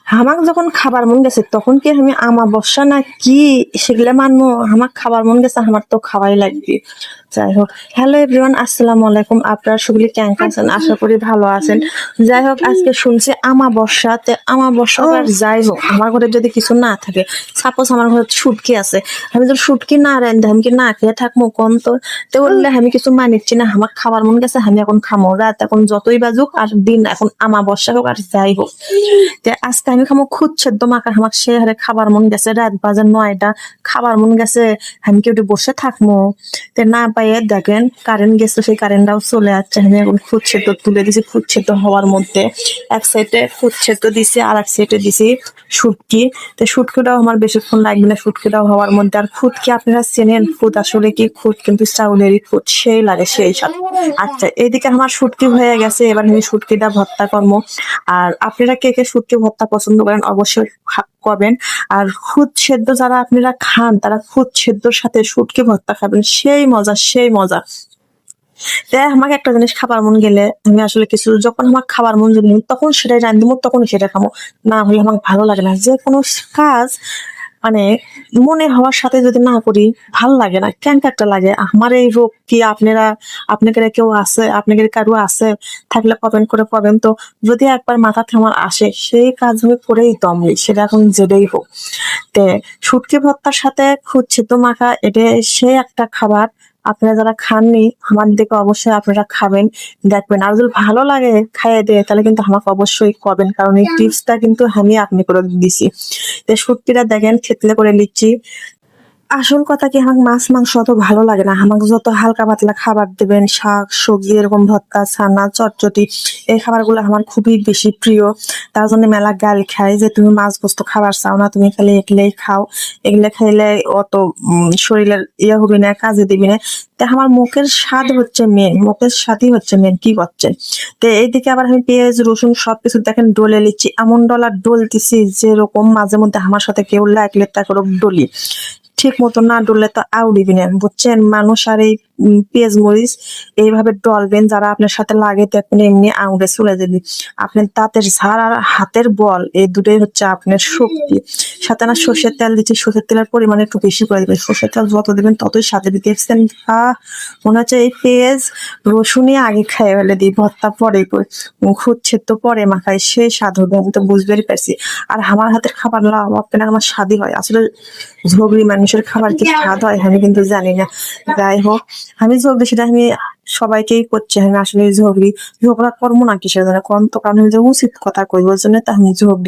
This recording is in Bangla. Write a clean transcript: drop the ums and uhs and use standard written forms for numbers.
আমাকে যখন খাবার মন গেছে তখন কি আমি আমাবস্যা না কি সেগুলা মানবো? আমার খাবার মন গেছে, আমার তো খাওয়াই লাগবে। যাই হোক, হ্যালো এভরিওয়ান, আসসালামু আলাইকুম। আপনারা সকলে কেমন আছেন? আশা করি ভালো আছেন। যাই হোক, আজকে শুনছি আমাবস্যাতে, আমাবস্যা হোক আর যাই হোক, আমার ঘরে যদি কিছু না থাকে, সাপোজ আমার ঘরে শুটকি আছে, আমি তো শুটকি না রান্ধে আমি কি না খেয়ে থাকবো কোন? তো বললে আমি কিছু মানিচ্ছি না, আমার খাবার মন গেছে আমি এখন খামো। রাত এখন যতই বাজুক আর দিন এখন আমাবস্যা হোক আর যাই হোক, যে আজকে আমি খামো খুদ সেদ্ধ মাখা। আমার সে হারে খাবার মন গেছে, রাত বাজে 9টা, খাবার মন গেছে, আমি কি ওটি বসে থাকবো? তে না পাইয়ে দেখেন কারেন্ট গেছে, সেই কারেন্টটাও চলে যাচ্ছে। আমি এখন খুদ সেদ্ধ তুলে দিছি, খুদ সেদ্ধ হওয়ার মধ্যে এক সাইডে খুদ সেদ্ধ দিছি আর এক সাইডে দিছি শুটকি। তো শুটকিটাও আমার বেশিক্ষণ লাগবে না শুটকিটাও হওয়ার মধ্যে। আর খুদ কি আপনারা চেনেন? খুদ আসলে কি? খুদ কিন্তু চাউলেরই খুদ, সেই লাগে সেই সাথে। আচ্ছা, এইদিকে আমার শুটকি হয়ে গেছে, এবার আমি শুটকিটা ভর্তা করবো। আর আপনারা কে কে শুটকি ভর্তা পছন্দ করেন অবশ্যই করবেন। আর খুদ সেদ্ধ যারা আপনারা খান তারা খুদ সেদ্ধর সাথে শুটকি ভর্তা খাবেন, সেই মজা সেই মজা। তাই আমাকে একটা জিনিস খাবার মন গেলে আমি আসলে কিছু, যখন আমার খাবার মন যদি তখন সেটাই রান্ধবো, তখন সেটা খাবো। না হলে আমাকে ভালো লাগে না। যে কোনো কাজ মানে মনে হওয়ার সাথে যদি না করি ভাল লাগে না, কেন একটা লাগে। আমার এই রোগ কি আপনারা, আপনাদের কেউ আছে, আপনাদের কারো আছে থাকলে কমেন্ট করে পাবেন তো। যদি একবার মাথাতে আমার আসে সেই কাজ আমি করেই দমলি, সেটা এখন যেটাই হোক। তে শুটকি ভর্তার সাথে খুদ সেদ্ধ মাখা, এটা সেই একটা খাবার। আপনারা যারা খাননি আমার দিকে অবশ্যই আপনারা খাবেন, দেখবেন। আর যদি ভালো লাগে খাইয়ে দেয় তাহলে কিন্তু আমাকে অবশ্যই করবেন, কারণ এই টিপসটা কিন্তু আমি আপনি করে দিছি। তো শুটকিটা দেখেন থেতলে করে নিচ্ছি। আসল কথা কি, আমার মাছ মাংস অত ভালো লাগে না। আমাকে যত হালকা পাতলা খাবার দেবেন, শাক সবজি এরকম ভর্তা ছানা চটচটি, এই খাবারগুলো আমার খুবই বেশি প্রিয়। তার জন্য মেলা গাল খাই যে তুমি মাছ গোস্ত খাবার চাও না, তুমি খালি এগুলাই খাও, এগুলা খাইলে অত শরীরের ইয়ে হবে না, কাজে দিবি না। তা আমার মুখের স্বাদ হচ্ছে মেন, মুখের স্বাদই হচ্ছে মেন, কি করছেন? তো এইদিকে আবার আমি পেঁয়াজ রসুন সবকিছু দেখেন ডলে নিচ্ছি, এমন ডলার ডলতেছি যেরকম মাঝে মধ্যে আমার সাথে কেউ লাগলে তা করে ডলি। ঠিক মতো না ডললে তো আউড়িবি না, বুঝছেন? মানুষ আর এই পেঁয়াজ মরিচ এইভাবে ডলবেন, যারা আপনার সাথে লাগে দেখবেন এমনি আঙুলে চলে যাবে। আপনার দাঁতের ঝাড় আর হাতের বল, এই দুটোই হচ্ছে আপনার শক্তি। সাথে না সর্ষের তেল দিচ্ছি, সর্ষের তেলের পরিমাণ একটু বেশি করে দিবেন। সর্ষের তেল যত দিবেন ততই সাথে দিতে এসছেন। মনে হচ্ছে এই পেঁয়াজ রসুনই আগে খাই ফেলে দিই, ভর্তা পরে করি, খুঁজছে তো পরে মাখাই, সেই স্বাদ হবে। আমি তো বুঝতেই পারছি। আর আমার হাতের খাবার না আপনার আমার স্বাদই হয়। আসলে ঝগড়ি মানুষের খাবার কি স্বাদ হয় আমি কিন্তু জানি না। যাই হোক, আমি ঝগড়ি সেটা আমি সবাইকেই করছি। আমি আসলে ঝগড়া করবো না কিসের জন্য, কম তো কারণ আমি যে উচিত কথা কই ওর জন্য তো আমি ঝগড়ি।